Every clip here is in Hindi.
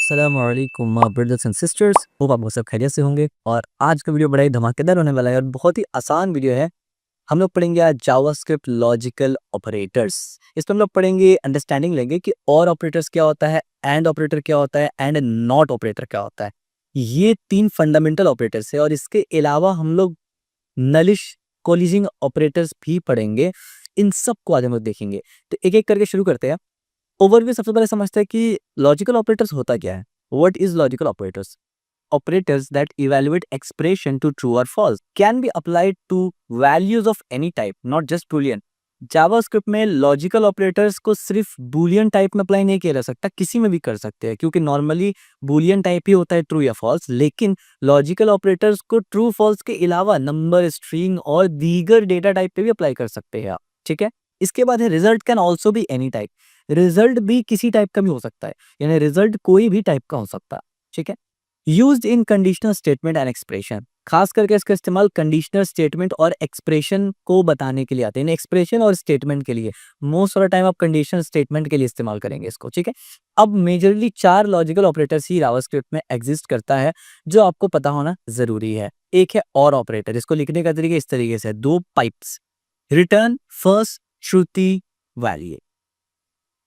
अस्सलामु अलैकुम ब्रदर्स एंड सिस्टर्स, होप आप सब खैरियत से होंगे। और आज का वीडियो बड़ा ही धमाकेदार होने वाला है और बहुत ही आसान वीडियो है। हम लोग पढ़ेंगे आज जावास्क्रिप्ट लॉजिकल ऑपरेटर्स। इसमें हम लोग पढ़ेंगे, अंडरस्टैंडिंग लेंगे कि और ऑपरेटर्स क्या होता है, एंड ऑपरेटर क्या होता है, एंड नॉट ऑपरेटर क्या होता है। ये तीन फंडामेंटल ऑपरेटर्स है और इसके अलावा हम लोग नलिश कोलिजिंग ऑपरेटर्स भी पढ़ेंगे। इन सब को आज हम लोग देखेंगे, तो एक एक करके शुरू करते हैं। ओवरव्यू सबसे पहले समझते हैं कि लॉजिकल ऑपरेटर्स होता क्या है। What is logical operators? Operators that evaluate expression to true or false can be applied to values of any type, not just boolean. JavaScript में लॉजिकल ऑपरेटर्स को सिर्फ बूलियन टाइप में अप्लाई नहीं किया जा सकता, किसी में भी कर सकते हैं, क्योंकि नॉर्मली बूलियन टाइप ही होता है ट्रू या फॉल्स। लेकिन लॉजिकल ऑपरेटर्स को ट्रू फॉल्स के अलावा नंबर, स्ट्रिंग और दीगर डेटा टाइप पे भी अप्लाई कर सकते हैं आप। ठीक है, इसके बाद है result can also be any type. Result भी किसी टाइप का भी हो सकता है, यानी रिजल्ट कोई भी टाइप का हो सकता है। ठीक है, used in conditional statement and expression, खास करके इसका इस्तेमाल कंडीशनल स्टेटमेंट और एक्सप्रेशन को बताने के लिए आते हैं। एक्सप्रेशन और स्टेटमेंट के लिए मोस्ट ऑफ द टाइम आप कंडीशनल स्टेटमेंट के लिए इस्तेमाल करेंगे इसको। ठीक है, अब मेजरली 4 लॉजिकल ऑपरेटर्स ही जावास्क्रिप्ट में एग्जिस्ट करता है, जो आपको पता होना जरूरी है। एक है और ऑपरेटर, इसको लिखने का तरीका इस तरीके से, 2 पाइप्स, रिटर्न, फर्स्ट, श्रुति, वैल्यू।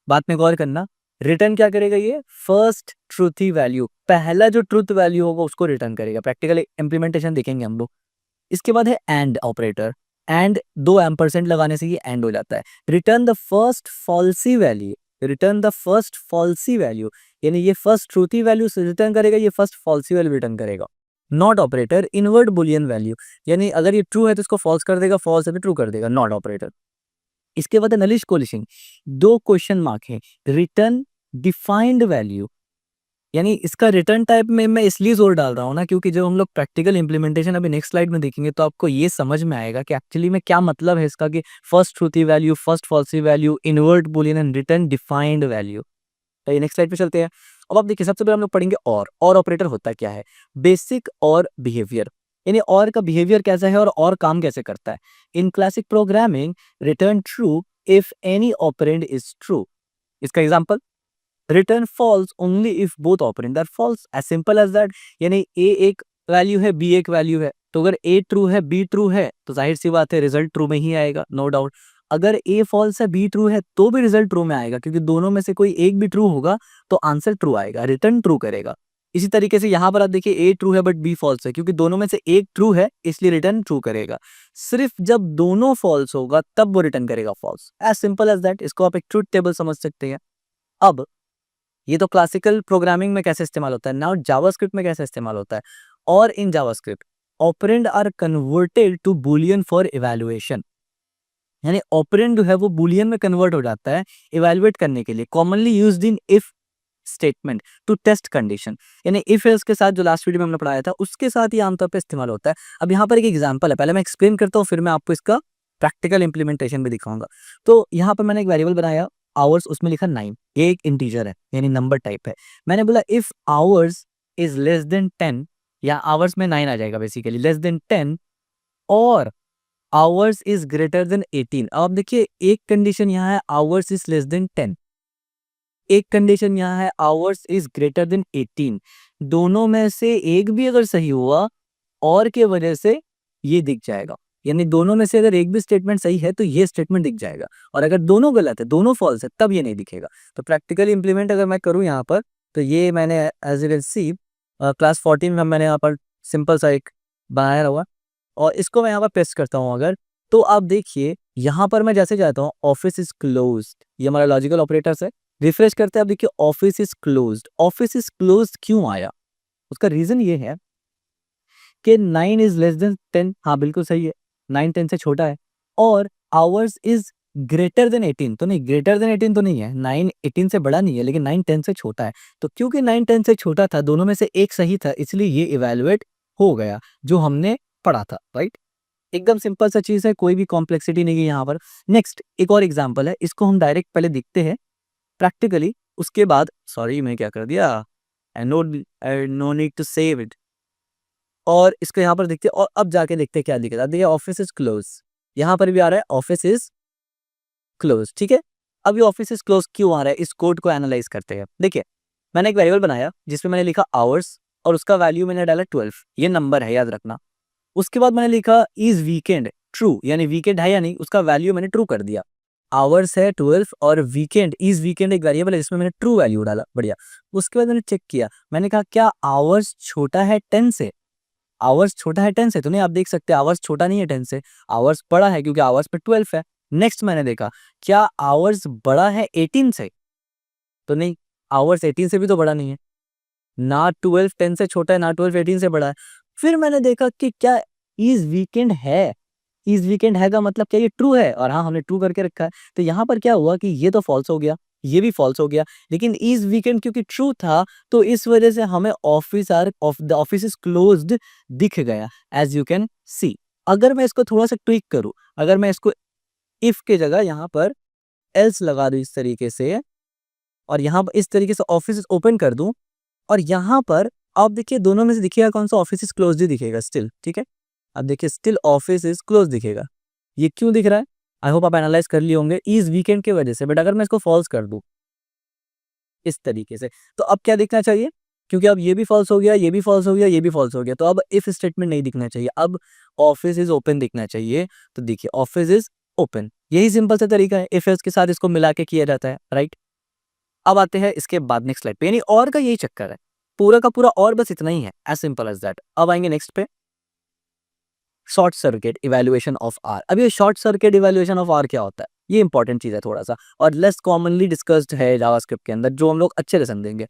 बात में गौर करना, रिटर्न क्या करेगा, ये फर्स्ट ट्रूथी वैल्यू, पहला जो ट्रूथ वैल्यू होगा उसको रिटर्न करेगा। प्रैक्टिकल इंप्लीमेंटेशन देखेंगे हम लोग। इसके बाद है एंड ऑपरेटर, एंड 2 एम्परसेंट लगाने से ये एंड हो जाता है। Return the first falsy value, return the first falsy value, यानी ये फर्स्ट ट्रूथी वैल्यू रिटर्न करेगा, ये फर्स्ट फॉल्सी वैल्यू रिटर्न करेगा। Not operator invert boolean value, यानी अगर ये ट्रू है तो इसको फॉल्स कर देगा, फॉल्स है तो ट्रू कर देगा, नॉट ऑपरेटर। इसके बाद नलिश कोलिशन, 2 क्वेश्चन मार्क है, रिटर्न डिफाइंड वैल्यू, यानी इसका रिटर्न टाइप में मैं इसलिए जोर डाल रहा हूं ना, क्योंकि जब हम लोग प्रैक्टिकल इंप्लीमेंटेशन अभी नेक्स्ट स्लाइड में देखेंगे तो आपको ये समझ में आएगा कि एक्चुअली में क्या मतलब है इसका, कि first truthy value, first falsy value, invert boolean and return defined value. तो ये नेक्स्ट स्लाइड पे चलते हैं। अब आप देखिए, सबसे पहले हम लोग पढ़ेंगे और ऑपरेटर होता क्या है। बेसिक और बिहेवियर, यानी और का बिहेवियर कैसा है और काम कैसे करता है। In classic programming return true if any operand is true. इसका example, return false only if both operand are false, as simple as that. यानी ए एक वैल्यू है, बी एक वैल्यू है, तो अगर ए ट्रू है, बी ट्रू है, तो जाहिर सी बात है रिजल्ट ट्रू में ही आएगा, नो डाउट। अगर ए फॉल्स है, बी ट्रू है, तो भी रिजल्ट ट्रू में आएगा, क्योंकि दोनों में से कोई एक भी ट्रू होगा तो आंसर ट्रू आएगा, रिटर्न ट्रू करेगा। इसी तरीके से यहाँ पर आप देखिए, ए ट्रू है बट बी फॉल्स है, क्योंकि दोनों में से एक ट्रू है इसलिए रिटर्न ट्रू करेगा। सिर्फ जब दोनों फॉल्स होगा तब वो रिटर्न करेगा false, as simple as that. इसको आप एक ट्रूथ टेबल समझ सकते हैं। अब ये तो क्लासिकल प्रोग्रामिंग में कैसे इस्तेमाल होता है, नाउ जावास्क्रिप्ट में कैसे इस्तेमाल होता है। और in JavaScript operand are converted to boolean for evaluation, यानी ऑपरेंड जो है वो बूलियन में कन्वर्ट हो जाता है इवैल्यूएट करने के लिए। Commonly used in if statement to test condition, यानी इफ एल्स के साथ जो लास्ट वीडियो में हमने पढ़ाया था उसके साथ ही आमतौर पर इस्तेमाल होता है। अब यहाँ पर एक एग्जाम्पल है, पहले मैं एक्सप्लेन करता हूँ, फिर मैं आपको इसका प्रैक्टिकल इंप्लीमेंटेशन भी दिखाऊंगा। तो यहाँ पर मैंने एक वेरिएबल बनाया आवर्स, उसमें लिखा 9, ये एक इंटीजर है यानी नंबर टाइप है। मैंने बोला if hours is less than 10, या आवर्स में 9 आ जाएगा बेसिकली, लेस देन 10 और आवर्स इज ग्रेटर देन 18। अब देखिए, एक कंडीशन यहाँ है आवर्स इज लेस देन 10, एक कंडीशन यहाँ है आवर्स इज ग्रेटर देन 18। दोनों में से एक भी अगर सही हुआ और के वजह से ये दिख जाएगा, यानी दोनों में से अगर एक भी स्टेटमेंट सही है तो ये स्टेटमेंट दिख जाएगा, और अगर दोनों गलत है, दोनों फॉल्स है, तब ये नहीं दिखेगा। तो प्रैक्टिकल इंप्लीमेंट अगर मैं करूँ यहाँ पर, तो ये मैंने as you can see class 14 में मैंने यहाँ पर सिंपल सा एक बनाया हुआ, और इसको मैं यहाँ पर पेस्ट करता हूँ अगर, तो आप देखिए यहाँ पर मैं जैसे जाता हूँ ऑफिस इज क्लोज्ड, ये हमारा लॉजिकल ऑपरेटर्स है। रिफ्रेश करते हैं, आप देखिए office is closed. Office is closed क्यों आया, उसका रीजन ये है कि 9 इज लेस देन 10, हाँ बिल्कुल सही है, 9 10 से छोटा है, और आवर्स इज ग्रेटर देन 18, तो नहीं, ग्रेटर देन 18 तो नहीं है, 9 18 से बड़ा नहीं है, लेकिन 9 10 से छोटा है। तो क्योंकि 9 10 से छोटा था, दोनों में से एक सही था, इसलिए ये इवैल्यूएट हो गया जो हमने पढ़ा था, राइट। एकदम सिंपल सा चीज है, कोई भी कॉम्प्लेक्सिटी नहीं है यहाँ पर। नेक्स्ट एक और एग्जाम्पल है, इसको हम डायरेक्ट पहले देखते हैं प्रैक्टिकली, उसके बाद, सॉरी मैं क्या कर दिया, no need to save it, और इसको यहाँ पर देखते हैं, और अब जाके देखते हैं क्या दिखेगा। देखिए ऑफिस इज क्लोज, यहाँ पर भी आ रहा है ऑफिस इज क्लोज, ठीक है। अब ये ऑफिस इज क्लोज क्यों आ रहा है, इस कोड को एनालाइज करते हैं। देखिए मैंने एक वेरिएबल बनाया जिसमें मैंने लिखा आवर्स और उसका वैल्यू मैंने डाला 12, ये नंबर है याद रखना। उसके बाद मैंने लिखा इज वीकेंड ट्रू, यानी वीकेंड है या नहीं, उसका वैल्यू मैंने ट्रू कर दिया। आवर्स है 12 और वीकेंड, इज वीकेंड एक वेरिएबल है जिसमें मैंने ट्रू वैल्यू डाला, बढ़िया। उसके बाद मैंने चेक किया, मैंने कहा क्या आवर्स छोटा है 10 से, आवर्स छोटा है 10 से, तो नहीं, आप देख सकते हैं आवर्स छोटा नहीं है 10 से, आवर्स बड़ा है क्योंकि आवर्स पे 12 है। नेक्स्ट मैंने देखा क्या आवर्स बड़ा है 18 से, तो नहीं, आवर्स 18 से भी तो बड़ा नहीं है, ना 12 10 से छोटा है ना 12 18 से बड़ा है। फिर मैंने देखा कि क्या इज वीकेंड है, इज वीकेंड है का मतलब क्या ये ट्रू है, और हाँ हमने ट्रू करके रखा है। तो यहाँ पर क्या हुआ कि ये तो फॉल्स हो गया, ये भी फॉल्स हो गया, लेकिन इज वीकेंड क्योंकि ट्रू था तो इस वजह से हमें द ऑफिस इज क्लोज्ड दिख गया, एज यू कैन सी। अगर मैं इसको थोड़ा सा ट्विक करूं, अगर मैं इसको इफ के जगह यहाँ पर एल्स लगा दूं इस तरीके से, और यहाँ पर इस तरीके से ऑफिस ओपन कर दूं, और यहाँ पर आप देखिए दोनों में से दिखेगा कौन सा, ऑफिस इज क्लोज ही दिखेगा स्टिल, ठीक है। अब देखिए स्टिल ऑफिस इज क्लोज दिखेगा, ये क्यों दिख रहा है, आई होप आप एनालाइज कर लिए होंगे, इज वीकेंड की वजह से। बट अगर मैं इसको फॉल्स कर दूं इस तरीके से, तो अब क्या दिखना चाहिए, क्योंकि अब ये भी फॉल्स हो गया, ये भी फॉल्स हो गया, ये भी फॉल्स हो गया, तो अब इफ स्टेटमेंट नहीं दिखना चाहिए, अब ऑफिस इज ओपन दिखना चाहिए। तो देखिए ऑफिस इज ओपन, यही सिंपल सा तरीका है, इफ एल्स के साथ इसको मिला के किया जाता है, राइट। अब आते हैं इसके बाद नेक्स्ट स्लाइड पे, यानी और का यही चक्कर है, पूरा का पूरा और बस इतना ही है, एज सिंपल एज दैट। अब आएंगे नेक्स्ट पे, short circuit evaluation of or. अब ये short circuit evaluation of or क्या होता है, ये इंपॉर्टेंट चीज है थोड़ा सा, और लेस कॉमनली डिस्कस्ड है जावास्क्रिप्ट के अंदर, जो हम लोग अच्छे लेसन देंगे।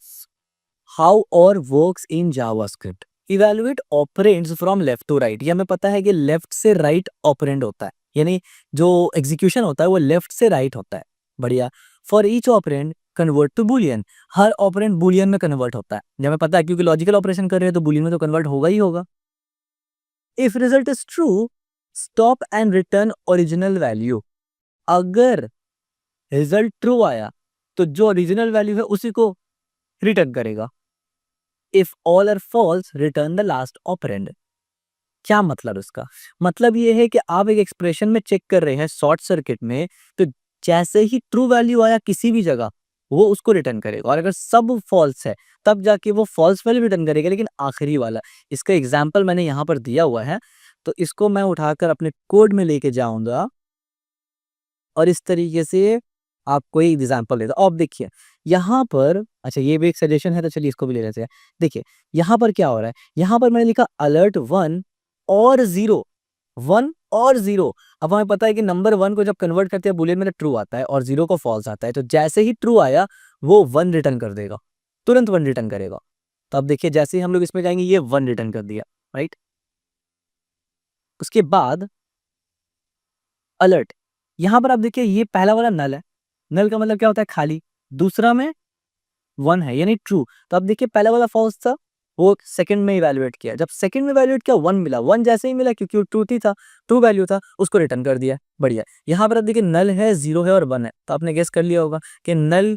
How or works in JavaScript, evaluate operands from left to right. ये हमें पता है कि लेफ्ट से राइट ऑपरेंड होता है, यानी जो एग्जीक्यूशन होता है वो लेफ्ट से राइट होता है, बढ़िया। For each operand convert to boolean, हर ऑपरेंड बुलियन में कन्वर्ट होता है, ये हमें पता है क्योंकि लॉजिकल ऑपरेशन कर रहे हैं तो बुलियन में तो कन्वर्ट होगा ही होगा। If result is true stop and return original value, अगर रिजल्ट ट्रू आया तो जो ओरिजिनल वैल्यू है उसी को रिटर्न करेगा। If all are false return the last operand. क्या मतलब इसका, मतलब ये है कि आप एक एक्सप्रेशन में चेक कर रहे हैं शॉर्ट सर्किट में, तो जैसे ही ट्रू वैल्यू आया किसी भी जगह वो उसको रिटर्न करेगा, और अगर सब फॉल्स है तब जाके वो फॉल्स वैल्यू रिटर्न करेगा, लेकिन आखिरी वाला। इसका एग्जाम्पल मैंने यहाँ पर दिया हुआ है, तो इसको मैं उठाकर अपने कोड में लेके जाऊंगा और इस तरीके से आपको एक एग्जाम्पल देता हूं। अब देखिए यहाँ पर, अच्छा ये भी एक सजेशन है तो चलिए इसको भी ले लेते हैं। देखिए यहाँ पर क्या हो रहा है, यहाँ पर मैंने लिखा अलर्ट 1 और 0, 1 और 0। अब हमें पता है कि नंबर 1 को जब कन्वर्ट करते हैं बुलियन में तो ट्रू आता है और 0 को फॉल्स आता है, तो जैसे ही ट्रू आया वो 1 रिटर्न कर देगा, तुरंत 1 रिटर्न करेगा। तो अब देखिए जैसे ही हम लोग इसमें जाएंगे ये 1 रिटर्न कर दिया, राइट। उसके बाद अलर्ट, यहां पर आप देखिए ये पहला वाला नल है, नल का मतलब क्या होता है खाली, दूसरा में 1 है यानी ट्रू। तो अब देखिए पहला वाला फॉल्स था, वो सेकंड में इवैल्यूएट किया, जब सेकंड में इवैल्यूएट किया 1 मिला, 1 जैसे ही मिला क्योंकि वो ट्रू थी था, ट्रू वैल्यू था, उसको रिटर्न कर दिया, बढ़िया। यहाँ पर अब देखिए नल है, 0 है और 1 है, तो आपने गेस कर लिया होगा कि नल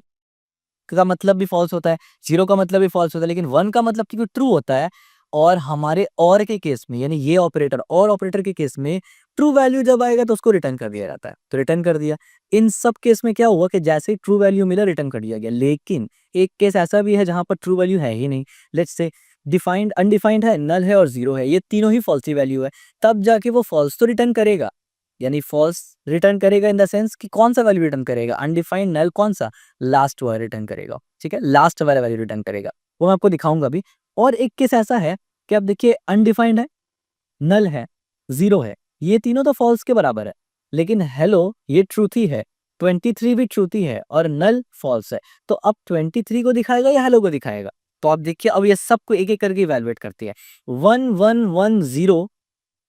का मतलब भी फॉल्स होता है, 0 का मतलब भी फॉल्स होता है, लेकिन 1 का मतलब क्योंकि ट्रू होता है। और हमारे और के केस में, यानी ये ऑपरेटर और ऑपरेटर के केस में ट्रू वैल्यू जब आएगा तो उसको रिटर्न कर दिया जाता है, तो रिटर्न कर दिया। इन सब केस में क्या हुआ कि जैसे ही ट्रू वैल्यू मिला रिटर्न कर दिया गया, लेकिन एक केस ऐसा भी है जहां पर ट्रू वैल्यू है ही नहीं, लेट्स से डिफाइंड अनडिफाइंड है, नल है और 0 है, ये तीनों ही फॉल्स वैल्यू है, तब जाके वो फॉल्स तो रिटर्न करेगा, यानी फॉल्स रिटर्न करेगा इन द सेंस कि कौन सा वैल्यू रिटर्न करेगा, अनडिफाइंड नल कौन सा, लास्ट वाला रिटर्न करेगा, ठीक है, लास्ट वाला वैल्यू रिटर्न करेगा, वो मैं आपको दिखाऊंगा अभी। और एक केस ऐसा है कि आप देखिए अनडिफाइंड है, नल है, 0 है, ये तीनों तो फॉल्स के बराबर है, लेकिन हेलो ये ट्रूथी है, 23 भी ट्रूथी है और नल फॉल्स है, तो अब 23 को दिखाएगा या हेलो को दिखाएगा। तो आप देखिए अब ये सबको एक एक करके इवैल्यूएट करती है, 1 1 1 0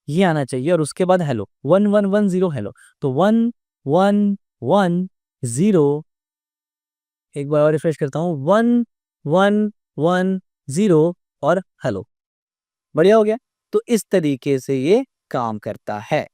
ये आना चाहिए और उसके बाद हेलो, 1 1 1 0 हेलो, तो 1 1 1 0, एक बार और रिफ्रेश करता हूँ, 1 1 1 0 और हेलो, बढ़िया हो गया। तो इस तरीके से ये काम करता है।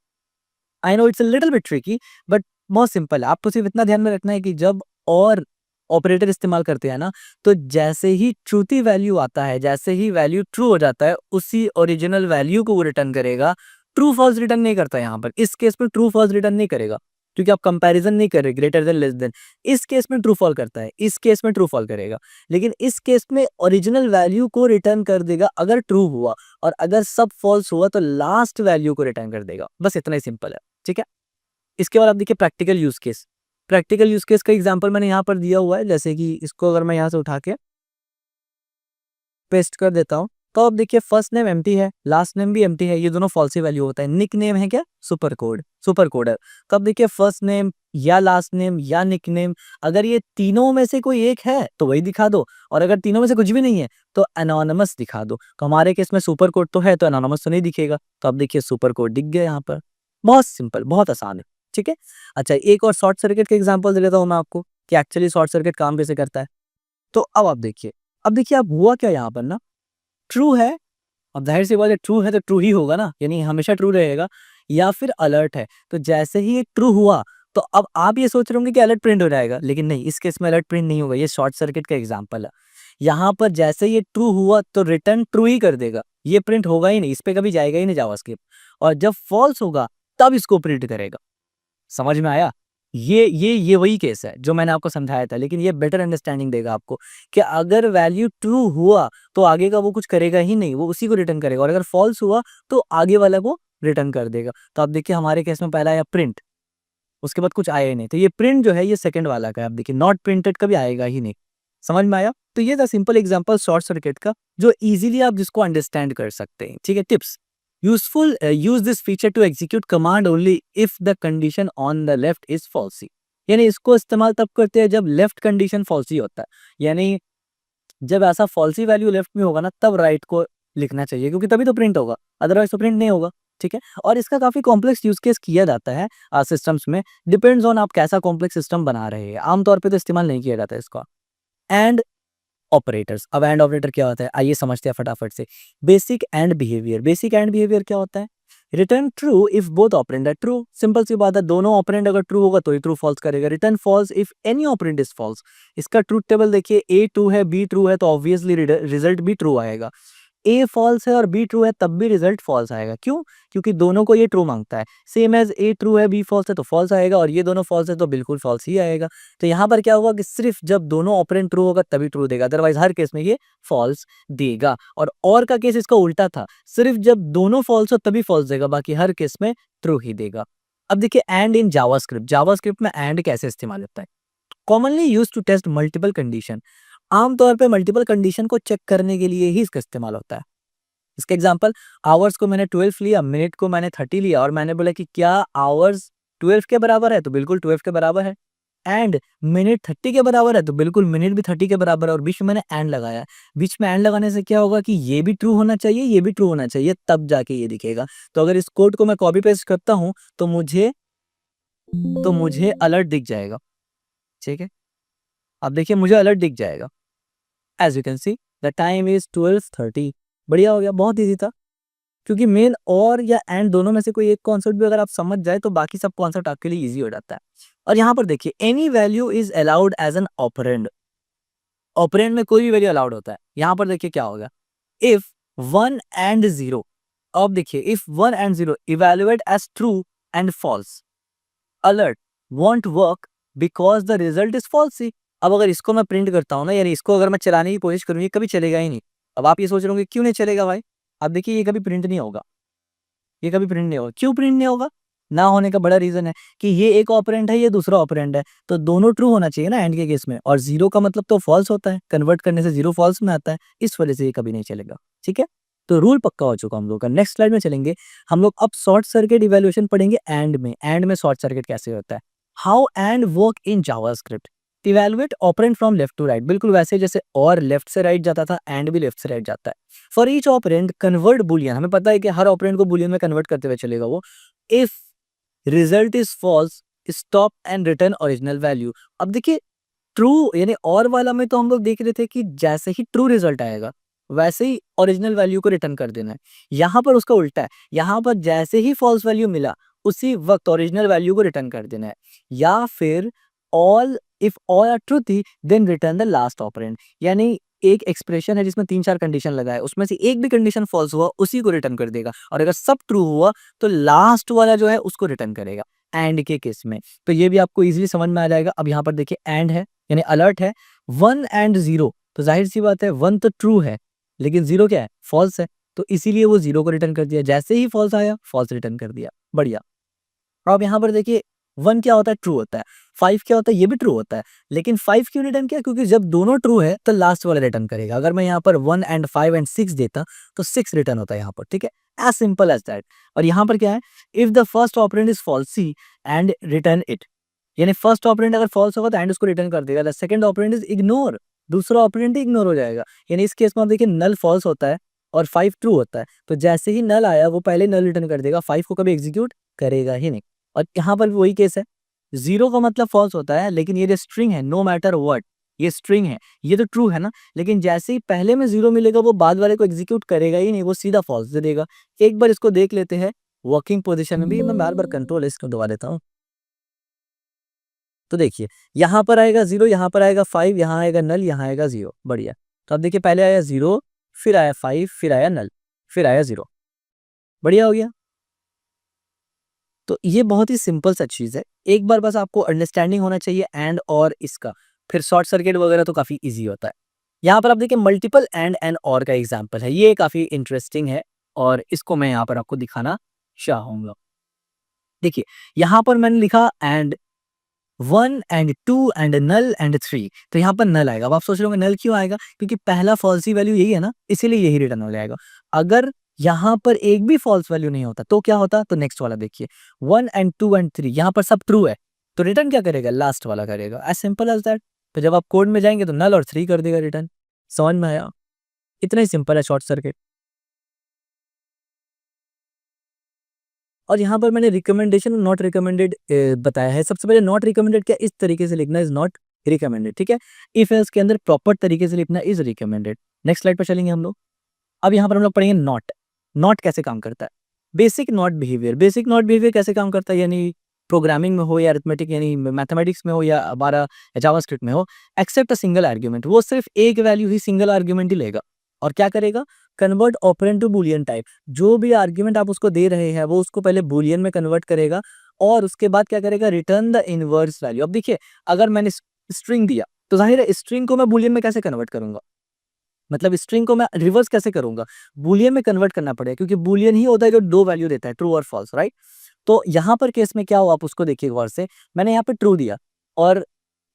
I know it's a little bit tricky but बहुत सिंपल है, आपको सिर्फ इतना ध्यान में रखना है कि जब और ऑपरेटर इस्तेमाल करते हैं ना, तो जैसे ही ट्रूथी वैल्यू आता है, जैसे ही वैल्यू ट्रू हो जाता है, उसी ओरिजिनल वैल्यू को वो रिटर्न करेगा, ट्रू फॉल्स रिटर्न नहीं करता। यहाँ पर इस केस में ट्रू फॉल्स रिटर्न नहीं करेगा, क्योंकि आप कंपैरिजन नहीं कर रहे ग्रेटर देन लेस देन। इस केस में ट्रू फॉल करता है, इस केस में ट्रू फॉल करेगा, लेकिन इस केस में ओरिजिनल वैल्यू को रिटर्न कर देगा अगर ट्रू हुआ, और अगर सब फॉल्स हुआ तो लास्ट वैल्यू को रिटर्न कर देगा। बस इतना ही सिंपल है, ठीक है। इसके बाद आप देखिए practical use case. Practical use case का एग्जांपल मैंने यहाँ पर दिया हुआ है, जैसे कि इसको अगर मैं यहाँ से उठा के पेस्ट कर देता हूँ, तो अब देखिए फर्स्ट नेम एम्प्टी है, लास्ट नेम भी एम्प्टी है, ये दोनों फॉल्स ही वैल्यू होता है। निक नेम है क्या? Super code, super coder. तो अब देखिए फर्स्ट नेम या लास्ट नेम या निक नेम, अगर ये तीनों में से कोई एक है तो वही दिखा दो, और अगर तीनों में से कुछ भी नहीं है तो एनोनिमस दिखा दो। तो हमारे केस में सुपर कोड तो है तो एनोनिमस तो नहीं दिखेगा, तो अब देखिए सुपर कोड दिख गया यहाँ पर। बहुत सिंपल, बहुत आसान है, ठीक है। अच्छा, एक और शॉर्ट सर्किट का एग्जाम्पल दे देता हूँ मैं आपको कि एक्चुअली शॉर्ट सर्किट काम कैसे करता है। तो अब आप देखिए, अब देखिए अब हुआ क्या यहाँ पर ना, ट्रू है, अब ज़ाहिर सी बात है ट्रू है तो ट्रू ही होगा ना, यानी हमेशा ट्रू रहेगा, या फिर अलर्ट है। तो जैसे ही ये ट्रू हुआ तो अब आप ये सोच रहे होंगे कि अलर्ट प्रिंट हो जाएगा, लेकिन नहीं, इस केस में अलर्ट प्रिंट नहीं होगा, ये शॉर्ट सर्किट का एग्जांपल है। यहाँ पर जैसे ये ट्रू हुआ तो रिटर्न ट्रू ही कर देगा, ये प्रिंट होगा ही नहीं, इस पे कभी जाएगा ही नहीं जावास्क्रिप्ट, और जब फॉल्स होगा तब इसको प्रिंट करेगा। समझ में आया? ये वही केस है जो मैंने आपको समझाया था, लेकिन ये बेटर अंडरस्टैंडिंग देगा आपको कि अगर वैल्यू ट्रू हुआ तो आगे का वो कुछ करेगा ही नहीं, वो उसी को रिटर्न करेगा, और अगर फॉल्स हुआ तो आगे वाला को रिटर्न कर देगा। तो आप देखिए हमारे केस में पहला आया प्रिंट, उसके बाद कुछ आया ही नहीं, तो ये प्रिंट जो है ये सेकंड वाला का है। आप देखिए नॉट प्रिंटेड कभी आएगा ही नहीं। समझ में आया? तो ये था सिंपल एग्जांपल शॉर्ट सर्किट का, जो इजीली आप जिसको अंडरस्टैंड कर सकते हैं, ठीक है। Tips: useful, use this feature to execute command only if the condition on the left is falsy. यानी इसको इस्तेमाल तब करते हैं जब लेफ्ट कंडीशन फॉल्सी होता है, यानी जब ऐसा फॉल्सी वैल्यू लेफ्ट में होगा ना तब राइट को लिखना चाहिए, क्योंकि तभी तो प्रिंट होगा, अदरवाइज तो प्रिंट नहीं होगा, ठीक है। और इसका काफी कॉम्प्लेक्स यूज केस किया जाता है सिस्टम्स में, डिपेंड्स ऑन आप कैसा कॉम्प्लेक्स सिस्टम बना रहे हैं, आमतौर पे तो इस्तेमाल नहीं किया जाता है इसका। एंड ऑपरेटर्स, अब एंड ऑपरेटर क्या होता है आइए समझते हैं फटाफट से। Basic and behaviour, basic and behaviour क्या होता है? Return true if both operand are true, simple सी बात है, दोनों ऑपरेंड अगर ट्रू होगा तो ही ट्रू फॉल्स करेगा। Return false if any operand is false. इसका ट्रूथ टेबल देखिए, ए ट्रू है बी ट्रू है तो ऑब्वियसली रिजल्ट भी ट्रू आएगा। ए फॉल्स है और बी ट्रू है तब भी रिजल्ट फॉल्स आएगा। क्यों? क्योंकि दोनों को ये ट्रू मांगता है। सेम एज ए ट्रू है बी फॉल्स है तो फॉल्स आएगा, और ये दोनों फॉल्स है तो बिल्कुल फॉल्स ही आएगा। तो यहाँ पर क्या होगा कि सिर्फ जब दोनों ऑपरेंड ट्रू होगा तभी ट्रू देगा, अदरवाइज हर केस में ये फॉल्स देगा। और का केस इसका उल्टा था, सिर्फ जब दोनों फॉल्स हो तभी फॉल्स देगा, बाकी हर केस में ट्रू ही देगा। अब देखिए एंड इन जावास्क्रिप्ट, जावास्क्रिप्ट में एंड कैसे इस्तेमाल होता है? Commonly use to test multiple condition, आमतौर पे मल्टीपल कंडीशन को चेक करने के लिए ही इसका इस्तेमाल होता है। इसका एग्जांपल, आवर्स को मैंने 12 लिया, मिनट को मैंने 30 लिया, और मैंने बोला कि क्या आवर्स 12 के बराबर है, तो बिल्कुल 12 के बराबर है। एंड मिनट 30 के बराबर है तो बिल्कुल मिनट भी 30 के बराबर है, और बीच में मैंने एंड लगाया। बीच में एंड लगाने से क्या होगा कि ये भी ट्रू होना चाहिए, ये भी ट्रू होना चाहिए, तब जाके ये दिखेगा। तो अगर इस कोड को मैं कॉपी पेस्ट करता हूं तो मुझे अलर्ट दिख जाएगा, ठीक है। अब देखिए मुझे अलर्ट दिख जाएगा, as you can see the time is 12:30। बढ़िया हो गया, बहुत ईजी था, क्योंकि मेन और या एंड दोनों में से कोई एक कॉन्सेप्ट भी अगर आप समझ जाए तो बाकी सब कॉन्सेप्ट आपके लिए इजी हो जाता है। और यहाँ पर देखिए any value is allowed as an operand, operand में कोई भी वैल्यू अलाउड होता है। यहाँ पर देखिए क्या होगा, इफ 1 एंड 0, अब देखिए if 1 and 0 evaluate as true and false, alert won't work because the result is false. अब अगर इसको मैं प्रिंट करता हूँ ना, यानी इसको अगर मैं चलाने की कोशिश करूँ, ये कभी चलेगा ही नहीं। अब आप ये सोच रहे होंगे क्यों नहीं चलेगा भाई? अब देखिए ये कभी प्रिंट नहीं होगा, ये कभी प्रिंट नहीं होगा। क्यों प्रिंट नहीं होगा? ना होने का बड़ा रीजन है कि ये एक ऑपरेंड है, ये दूसरा ऑपरेंड है, तो दोनों ट्रू होना चाहिए ना एंड के केस में, और 0 का मतलब तो फॉल्स होता है, कन्वर्ट करने से 0 फॉल्स में आता है, इस वजह से ये कभी नहीं चलेगा, ठीक है। तो रूल पक्का हो चुका हम लोग का। नेक्स्ट स्लाइड में चलेंगे हम लोग, अब शॉर्ट सर्किट इवैल्यूएशन पढ़ेंगे एंड में। एंड में शॉर्ट सर्किट कैसे होता है, how and work in JavaScript. Evaluate operand from left to right, बिल्कुल वैसे जैसे और लेफ्ट से राइट जाता था, एंड भी लेफ्ट से राइट जाता है। For each operand convert boolean, हमें पता है कि हर ऑपरेंड को बुलियन में कन्वर्ट करते हुए चलेगा वो। If result is false stop and return original value. अब देखिए ट्रू यानी और वाला में तो हम लोग देख रहे थे कि जैसे ही ट्रू रिजल्ट आएगा वैसे ही ओरिजिनल वैल्यू को रिटर्न कर देना है। यहाँ पर उसका उल्टा है, यहाँ पर जैसे ही फॉल्स वैल्यू मिला उसी वक्त ओरिजिनल वैल्यू को रिटर्न कर देना है, या फिर all if all are truthy then return the last operand. यानी एक एक्सप्रेशन है जिसमें 3-4 कंडीशन लगा है, उसमें से एक भी कंडीशन फॉल्स हुआ उसी को रिटर्न कर देगा, और अगर सब ट्रू हुआ तो लास्ट वाला जो है उसको रिटर्न करेगा। एंड के केस में। तो ये भी आपको इजीली समझ में आ जाएगा। अब यहाँ पर देखिए एंड है यानी अलर्ट है, 1 एंड 0, तो जाहिर सी बात है 1 तो ट्रू है लेकिन 0 क्या है, फॉल्स है, तो इसीलिए वो 0 को रिटर्न कर दिया। जैसे ही फॉल्स आया फॉल्स रिटर्न कर दिया। बढ़िया। अब यहाँ पर देखिए 1 क्या होता है, ट्रू होता है, 5 क्या होता है, ये भी ट्रू होता है, लेकिन 5 क्यों रिटर्न किया, क्योंकि जब दोनों ट्रू है तो लास्ट वाला रिटर्न करेगा। अगर मैं यहाँ पर 1 एंड 5 एंड 6 देता तो 6 रिटर्न होता है यहाँ पर, ठीक है, एज सिंपल एज दैट। और यहाँ पर क्या है, if the first operand is falsies and return it, यानी फर्स्ट ऑपरेंड अगर फॉल्स होगा तो एंड उसको रिटर्न कर देगा। The second operand is ignore, दूसरा ऑपरेंड इग्नोर हो जाएगा। यानी इस केस में आप देखिए नल फॉल्स होता है और 5 ट्रू होता है, तो जैसे ही नल आया वो पहले नल रिटर्न कर देगा, 5 को कभी एग्जीक्यूट करेगा ही नहीं। और यहाँ पर भी वही केस है, 0 का मतलब फॉल्स होता है, लेकिन ये जो स्ट्रिंग है नो मैटर व्हाट, ये स्ट्रिंग है, ये तो ट्रू है ना, लेकिन जैसे ही पहले में 0 मिलेगा वो बाद वाले को एग्जीक्यूट करेगा ही नहीं, वो सीधा फॉल्स दे देगा। एक बार इसको देख लेते हैं वर्किंग पोजीशन में भी, मैं बार बार कंट्रोल इसको दबा देता हूँ। तो देखिए यहाँ पर आएगा 0, यहाँ पर आएगा 5, यहाँ आएगा नल, यहाँ आएगा 0। बढ़िया। तो अब देखिए पहले आया 0, फिर आया 5, फिर आया नल, फिर आया 0। बढ़िया हो गया। तो ये बहुत ही सिंपल सा चीज़ है, एक बार बस आपको अंडरस्टैंडिंग होना चाहिए एंड और इसका, फिर शॉर्ट सर्किट वगैरह तो काफ़ी ईज़ी होता है। यहाँ पर आप देखिए मल्टीपल एंड और का एग्जाम्पल है, ये काफ़ी इंटरेस्टिंग है और इसको मैं यहाँ पर आपको दिखाना चाहूँगा। देखिए यहाँ पर मैंने लिखा and 1 and 2 and null and 3, तो यहाँ पर नल आएगा। अब आप सोच रहे होंगे नल क्यों आएगा, क्योंकि पहला फॉल्सी वैल्यू यही है ना, इसीलिए यही रिटर्न हो जाएगा। अगर यहाँ पर एक भी फॉल्स वैल्यू नहीं होता तो क्या होता, तो नेक्स्ट वाला देखिए 1 एंड 2 एंड 3, यहाँ पर सब ट्रू है, तो रिटर्न क्या करेगा, लास्ट वाला करेगा, एज सिंपल एज दैट। तो जब आप कोड में जाएंगे तो नल और 3 कर देगा रिटर्न। समझ में आया, इतना ही सिंपल है शॉर्ट सर्किट। और यहाँ पर मैंने रिकमेंडेशन नॉट रिकमेंडेड बताया है। सबसे पहले नॉट रिकमेंडेड क्या, इस तरीके से लिखना, इज नॉट रिकमेंडेड, ठीक है। इफ एल्स के अंदर प्रॉपर तरीके से लिखना, इज रिकमेंडेड। नेक्स्ट स्लाइड पर चलेंगे हम लोग। अब यहाँ पर हम लोग पढ़ेंगे नॉट। नॉट कैसे काम करता है, basic not behaviour. Basic not behaviour कैसे काम करता है, यानी प्रोग्रामिंग में हो या अरिथमेटिक यानी मैथमेटिक्स में हो या हमारा जावास्क्रिप्ट में हो, एक्सेप्ट अ सिंगल आर्ग्यूमेंट, वो सिर्फ एक वैल्यू ही, सिंगल आर्ग्यूमेंट ही लेगा। और क्या करेगा, convert operand to boolean type, जो भी आर्ग्यूमेंट आप उसको दे रहे हैं वो उसको पहले बूलियन में कन्वर्ट करेगा और उसके बाद क्या करेगा, रिटर्न द इनवर्स वैल्यू। अब देखिए अगर मैंने स्ट्रिंग दिया तो जाहिर है स्ट्रिंग को मैं बूलियन में कैसे कन्वर्ट करूंगा, मतलब स्ट्रिंग को मैं रिवर्स कैसे करूंगा, बूलियन में कन्वर्ट करना पड़ेगा, क्योंकि बूलियन ही होता है जो दो वैल्यू देता है, ट्रू और फॉल्स, राइट। तो यहाँ पर केस में क्या हो, आप उसको देखिए गौर से। मैंने यहाँ पे ट्रू दिया और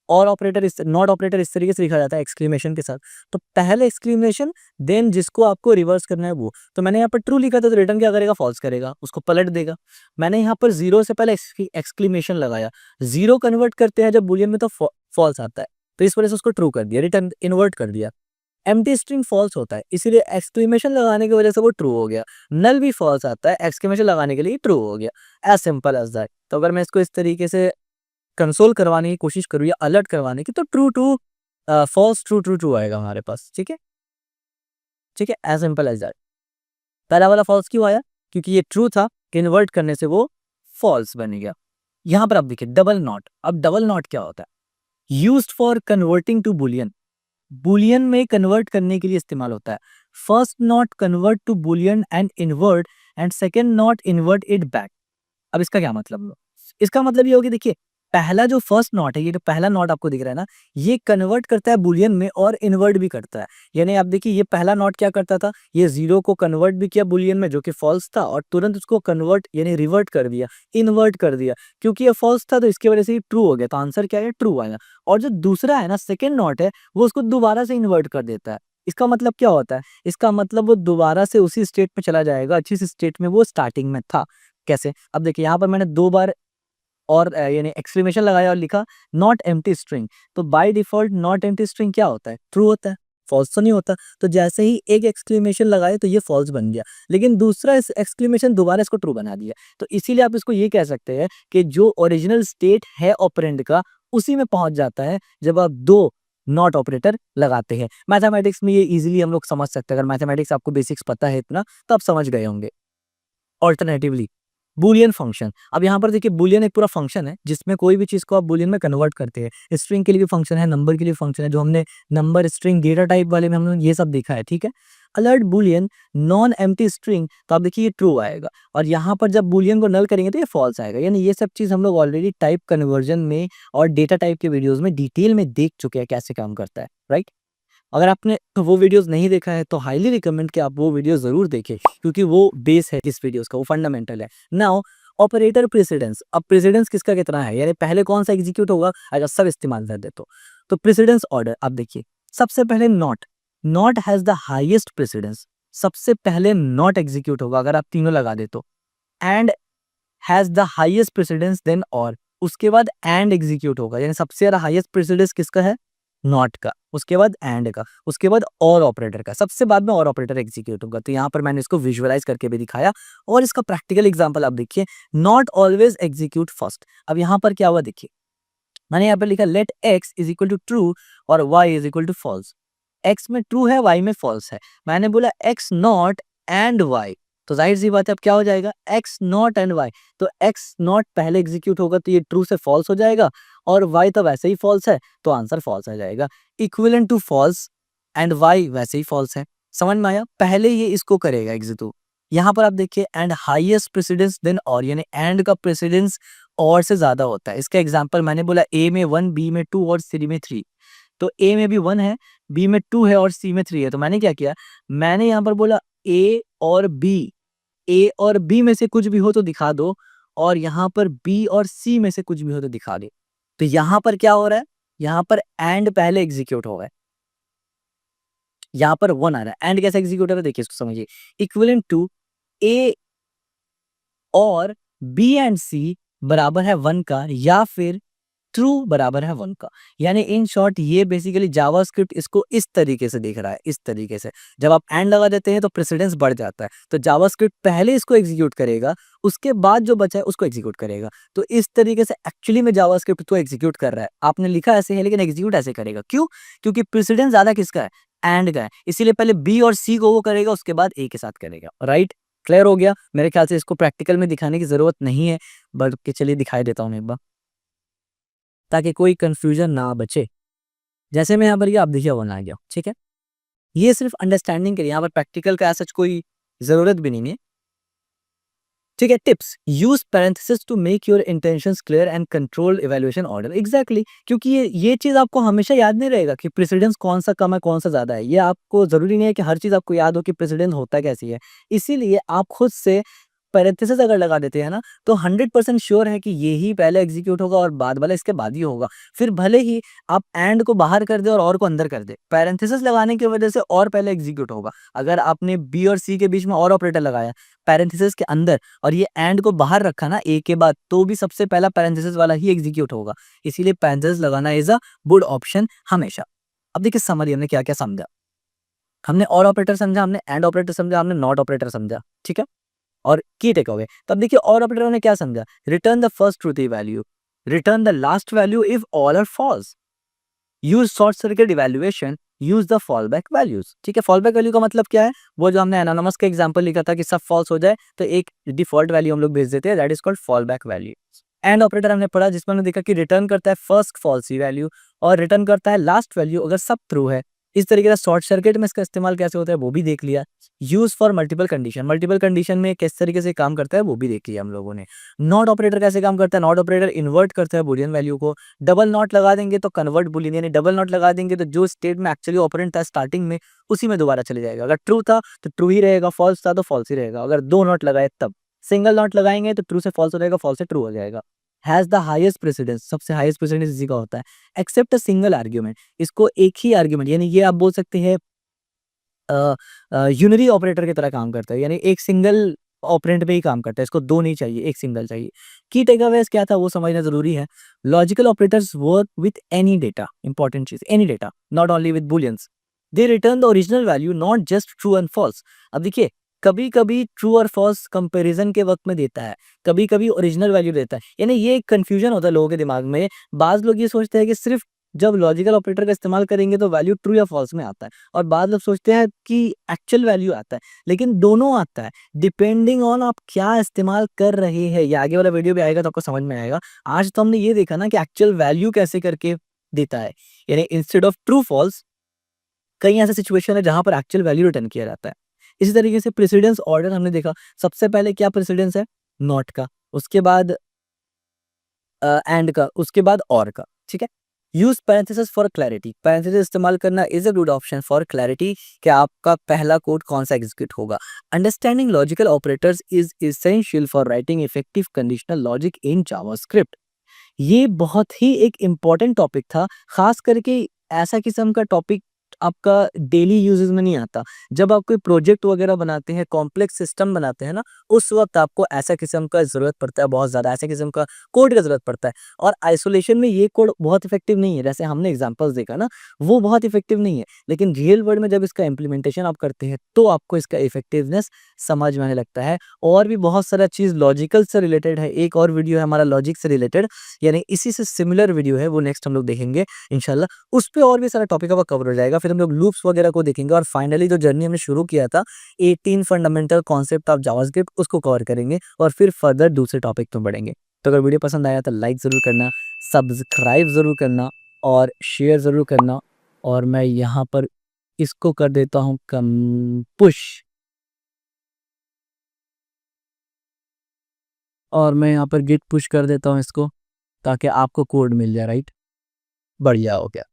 ऑपरेटर इस नॉट ऑपरेटर इस तरीके से लिखा जाता है एक्सक्लेमेशन के साथ। तो पहले एक्सक्लेमेशन देन जिसको आपको रिवर्स करना है वो, तो मैंने यहाँ पर ट्रू लिखा था तो रिटर्न क्या करेगा, फॉल्स करेगा, उसको पलट देगा। मैंने यहाँ पर 0 से पहले एक्सक्लेमेशन लगाया, 0 कन्वर्ट करते हैं जब बूलियन में तो फॉल्स आता है, तो इस वजह से उसको ट्रू कर दिया, रिटर्न इन्वर्ट कर दिया। एम्प्टी स्ट्रिंग फॉल्स होता है, इसीलिए एक्सक्लेमेशन लगाने की वजह से वो ट्रू हो गया। नल भी फॉल्स आता है, एक्सक्लेमेशन लगाने के लिए ट्रू हो गया, एज सिंपल एज दैट। तो अगर मैं इसको इस तरीके से कंसोल करवाने की कोशिश करूँ या अलर्ट करवाने की, तो true to false, true true true आएगा हमारे पास, ठीक है, ठीक है, एज सिंपल एज दैट। पहला वाला फॉल्स क्यों आया, क्योंकि ये ट्रू था, कन्वर्ट करने से वो फॉल्स बन गया। यहाँ पर आप देखिए डबल नॉट। अब डबल नॉट क्या होता है, used for converting to boolean, boolean में कन्वर्ट करने के लिए इस्तेमाल होता है। First not convert to boolean and invert and second not invert it back. अब इसका क्या मतलब, इसका मतलब ये होगी, देखिए पहला जो फर्स्ट नॉट है, ये जो पहला नॉट आपको दिख रहा है ना, ये कन्वर्ट करता है बुलियन में और इन्वर्ट भी करता है। यानी आप देखिए ये पहला नॉट क्या करता था, ये 0 को कन्वर्ट भी किया बुलियन में जो कि फॉल्स था, और तुरंत उसको कन्वर्ट यानी रिवर्ट कर दिया, इन्वर्ट कर दिया, क्योंकि ये फॉल्स था तो इसकी वजह से ट्रू हो गया, तो आंसर क्या है, ट्रू आया। और जो दूसरा है ना सेकेंड नॉट है, वो उसको दोबारा से इन्वर्ट कर देता है। इसका मतलब क्या होता है, इसका मतलब वो दोबारा से उसी स्टेट में चला जाएगा, अच्छी सी स्टेट में वो स्टार्टिंग में था। कैसे, अब देखिए यहाँ पर मैंने 2 बार और यानी एक्सक्लेमेशन लगाया और लिखा नॉट एम्प्टी स्ट्रिंग, तो by default not empty string क्या होता है, ट्रू होता है, फॉल्स तो नहीं होता। तो जैसे ही एक एक्सक्लेमेशन लगाए तो ये फॉल्स बन गया, लेकिन दूसरा एक्सक्लेमेशन दोबारा इसको ट्रू बना दिया। तो इसीलिए आप इसको ये कह सकते हैं कि जो ओरिजिनल स्टेट है ऑपरेंड का उसी में पहुंच जाता है जब आप 2 नॉट ऑपरेटर लगाते हैं। मैथमेटिक्स में ये इजीली हम लोग समझ सकते हैं, अगर मैथमेटिक्स आपको बेसिक्स पता है इतना तो आप समझ गए होंगे। ऑल्टरनेटिवली बूलियन फंक्शन, अब यहाँ पर देखिए बूलियन एक पूरा फंक्शन है जिसमें कोई भी चीज को आप बूलियन में कन्वर्ट करते हैं। स्ट्रिंग के लिए भी फंक्शन है, नंबर के लिए फंक्शन है, जो हमने नंबर स्ट्रिंग डेटा टाइप वाले में हमने ये सब देखा है, ठीक है। Alert Boolean non empty string, तो आप देखिए ये ट्रू आएगा, और यहाँ पर जब बुलियन को नल करेंगे तो ये फॉल्स आएगा। यानी ये सब चीज़ हम लोग ऑलरेडी टाइप कन्वर्जन में और डेटा टाइप के वीडियोस में डिटेल में देख चुके हैं कैसे काम करता है, राइट। अगर आपने वो वीडियोस नहीं देखा है तो हाईली रिकमेंड कि आप वो वीडियो ज़रूर देखें, क्योंकि वो बेस है इस वीडियोस का, वो फंडामेंटल है। नाउ ऑपरेटर प्रेसिडेंस, अब प्रेसिडेंस किसका कितना है, यानी पहले कौन सा एग्जीक्यूट होगा अगर सब इस्तेमाल कर दे तो प्रेसिडेंस ऑर्डर आप देखिए, सबसे पहले not, not has the highest precedence, सबसे पहले नॉट एग्जीक्यूट होगा अगर आप तीनों लगा दे तो। And has the highest precedence then or, उसके बाद एंड एग्जीक्यूट होगा, यानी सबसे ज़्यादा हाईएस्ट प्रेसिडेंस किसका है, नॉट का, उसके बाद एंड का, उसके बाद और ऑपरेटर का, सबसे बाद में और ऑपरेटर एग्जीक्यूट होगा। तो यहाँ पर मैंने इसको विजुअलाइज करके भी दिखाया, और इसका प्रैक्टिकल एग्जांपल आप देखिए, नॉट ऑलवेज एग्जीक्यूट फर्स्ट। अब यहाँ पर क्या हुआ देखिए, मैंने यहाँ पर लिखा let x is equal to true और y is equal to false. x में ट्रू है, y में फॉल्स है। मैंने बोला x नॉट एंड y, तो जाहिर सी बात है अब क्या हो जाएगा, x नॉट एंड y, तो x नॉट पहले एग्जीक्यूट होगा तो ये ट्रू से फॉल्स हो जाएगा, और y तो वैसे ही फॉल्स है तो आंसर फॉल्स आ जाएगा। Equivalent to false and y वैसे ही फॉल्स है, समझ में आया। पहले ये इसको करेगा एग्जीक्यूट। यहाँ पर आप देखिए एंड हाईएस्ट प्रेसिडेंस देन और, यानी एंड का प्रेसिडेंस और से ज्यादा होता है। इसका एग्जांपल मैंने बोला a में 1, b में 2 और c में 3, तो a में भी 1 है, b में 2 है और c में 3 है। तो मैंने क्या किया, मैंने यहाँ पर बोला a और b में से कुछ भी हो तो दिखा दो, और यहाँ पर b और c में से कुछ भी हो तो दिखा दे। तो यहाँ पर क्या हो रहा है, यहाँ पर एंड पहले एग्जीक्यूट हो रहा है, यहाँ पर 1 आ रहा है। एंड कैसे एग्जीक्यूट हो रहा है देखिए, इसको समझिए, इक्विवेलेंट टू a और b एंड c बराबर है 1 का, या फिर ट्रू बराबर है 1 का। यानी इन शॉर्ट ये बेसिकली जावास्क्रिप्ट इसको इस तरीके से देख रहा है, इस तरीके से। जब आप एंड लगा देते हैं तो प्रेसिडेंस बढ़ जाता है, तो जावास्क्रिप्ट पहले इसको एग्जीक्यूट करेगा, उसके बाद जो बचा है उसको एग्जीक्यूट करेगा। तो इस तरीके से एक्चुअली में जावास्क्रिप्ट तो एग्जीक्यूट कर रहा है। आपने लिखा ऐसे है लेकिन एग्जीक्यूट ऐसे करेगा, क्यों, क्योंकि प्रेसिडेंस ज्यादा किसका है, एंड का है, इसीलिए पहले बी और सी को वो करेगा, उसके बाद ए के साथ करेगा, राइट। क्लियर हो गया। मेरे ख्याल से इसको प्रैक्टिकल में दिखाने की जरूरत नहीं है, बल्कि चलिए दिखाई देता हूँ एक बार, ताकि कोई कंफ्यूजन ना बचे। जैसे मैं यहाँ पर, ये आप देखिए 1 आ गया, ठीक है। ये सिर्फ अंडरस्टैंडिंग के लिए, यहाँ पर प्रैक्टिकल का ऐसा कोई जरूरत भी नहीं है, ठीक है। Tips, use parenthesis to make your intentions clear and control evaluation order. Exactly, क्योंकि ये चीज आपको हमेशा याद नहीं रहेगा कि प्रेसिडेंस कौन सा कम है कौन सा ज्यादा है। ये आपको जरूरी नहीं है कि हर चीज आपको याद हो कि प्रेसिडेंस होता कैसी है। इसीलिए आप खुद से पैरेंथेसिस अगर लगा देते हैं ना, तो 100% श्योर है कि ये ही पहले एग्जीक्यूट होगा और बाद वाला इसके बाद ही होगा। फिर भले ही आप एंड को बाहर कर दे और को अंदर कर दे, पैरेंथेसिस लगाने की वजह से और पहले एग्जीक्यूट होगा। अगर आपने बी और सी के बीच में और ऑपरेटर लगाया पैरेंथेसिस के अंदर, और ये एंड को बाहर रखा ना ए के बाद, तो भी सबसे पहला पैरेंथेसिस वाला ही एग्जीक्यूट होगा। इसीलिए पैरेंथेसिस लगाना इज अ गुड ऑप्शन हमेशा। अब देखिए समझिए हमने क्या क्या समझा। हमने और ऑपरेटर समझा, हमने एंड ऑपरेटर समझा, हमने नॉट ऑपरेटर समझा, ठीक है। और की टेक अवे, तब देखिए और ऑपरेटर ने क्या समझा, return the first truth value, return the last value if all are false, use short circuit evaluation, use the fallback values. ठीक है, फॉलबैक वैल्यू का मतलब क्या है, वो जो हमने एनोनिमस का एग्जांपल लिखा था कि सब फॉल्स हो जाए तो एक डिफॉल्ट वैल्यू हम लोग भेज देते हैं, that is called fallback value. And operator हमने पढ़ा जिसमें हमने देखा कि रिटर्न करता है फर्स्ट फॉल्स वैल्यू और रिटर्न करता है लास्ट वैल्यू अगर सब ट्रू है। इस तरीके से शॉर्ट सर्किट में इसका इस्तेमाल कैसे होता है वो भी देख लिया। Use for multiple condition, multiple condition में किस तरीके से काम करता है वो भी देख लिया हम लोगों ने। नॉट ऑपरेटर कैसे काम करता है, नॉट ऑपरेटर इन्वर्ट करता है बुलियन वैल्यू को, डबल नॉट लगा देंगे तो कन्वर्ट बुलियन, यानी डबल नॉट लगा देंगे तो जो स्टेट में एक्चुअली ऑपरेंट था स्टार्टिंग में उसी में दोबारा चले जाएगा। अगर ट्रू था तो ट्रू ही रहेगा, फॉल्स था तो फॉल्स ही रहेगा। अगर दो नॉट लगाए तब, सिंगल नॉट लगाएंगे तो ट्रू से फॉल्स हो जाएगा, फॉल्स से ट्रू हो जाएगा। हैज द हाईएस्ट प्रेसिडेंस, सबसे हाईएस्ट प्रेसिडेंस इसी का होता है। एक्सेप्ट अ सिंगल आर्ग्यूमेंट, इसको एक ही आर्ग्यूमेंट, यानी ये आप बोल सकते हैं यूनरी ऑपरेटर की तरह काम करता है, यानी एक सिंगल ऑपरेंट पे ही काम करता है, इसको दो नहीं चाहिए, एक सिंगल चाहिए। की टेकअवेज क्या था वो समझना जरूरी है। Logical operators work with any data, important चीज, any data, not only with booleans. They return the original value, not just true and false. अब देखिए कभी कभी ट्रू और फॉल्स कंपैरिजन के वक्त में देता है, कभी कभी ओरिजिनल वैल्यू देता है, यानी ये एक कंफ्यूजन होता है लोगों के दिमाग में। बाज लोग ये सोचते हैं कि सिर्फ जब लॉजिकल ऑपरेटर का इस्तेमाल करेंगे तो वैल्यू ट्रू या फॉल्स में आता है, और बाद लोग सोचते हैं कि एक्चुअल वैल्यू आता है, लेकिन दोनों आता है डिपेंडिंग ऑन आप क्या इस्तेमाल कर रहे हैं। ये आगे वाला वीडियो भी आएगा तो आपको समझ में आएगा। आज तो हमने ये देखा ना कि एक्चुअल वैल्यू कैसे करके देता है, यानी इंस्टेड ऑफ ट्रू फॉल्स कई ऐसे सिचुएशन है जहाँ पर एक्चुअल वैल्यू रिटर्न किया जाता है। इसी तरीके से प्रेसिडेंस ऑर्डर हमने देखा, सबसे पहले क्या प्रेसिडेंस है? नॉट का, उसके बाद एंड का, उसके बाद और का, ठीक है? Use parenthesis for clarity, parenthesis इस्तेमाल करना is a good option for clarity कि आपका पहला कोड कौन-सा एग्ज़ीक्यूट होगा। Understanding logical operators is essential for writing effective conditional logic in JavaScript. ये बहुत ही एक इम्पोर्टेंट टॉपिक था, ख़ास करके ऐसा किस्म का टॉपिक आपका डेली यूज़ेज़ में नहीं आता। जब आप कोई प्रोजेक्ट वग़ैरह बनाते हैं, कॉम्प्लेक्स सिस्टम बनाते हैं ना, उस वक़्त आपको ऐसा किस्म का ज़रूरत पड़ता है, बहुत ज़्यादा ऐसा किस्म का कोड का ज़रूरत पड़ता है। और आइसोलेशन में ये कोड बहुत इफ़ेक्टिव नहीं है, जैसे हमने एग्ज़ाम्पल्स देखा ना, वो बहुत इफ़ेक्टिव नहीं है। लेकिन रियल वर्ल्ड में जब इसका इम्प्लीमेंटेशन आप करते हैं, तो आपको इसका इफ़ेक्टिवनेस समझ में आने लगता है। और भी बहुत सारा चीज़ लॉजिकल से रिलेटेड है, एक और वीडियो है हमारा लॉजिक से रिलेटेड, यानी इसी से सिमिलर वीडियो है, वो नेक्स्ट हम लोग देखेंगे इंशाल्लाह। उस पे और भी सारा टॉपिक आपका कवर हो जाएगा। फिर हम लोग लूप्स वगैरह को देखेंगे और फाइनली जो जर्नी हमने शुरू किया था 18 फंडामेंटल कॉन्सेप्ट ऑफ जावास्क्रिप्ट, उसको कवर करेंगे और फिर फर्दर दूसरे टॉपिक पे बढ़ेंगे। तो अगर वीडियो पसंद आया तो लाइक ज़रूर करना, सब्सक्राइब ज़रूर करना और शेयर ज़रूर करना। और मैं यहाँ पर इसको कर देता हूँ कम पुश, और मैं यहाँ पर गिट पुश कर देता हूँ इसको, ताकि आपको कोड मिल जाए, राइट? बढ़िया हो गया।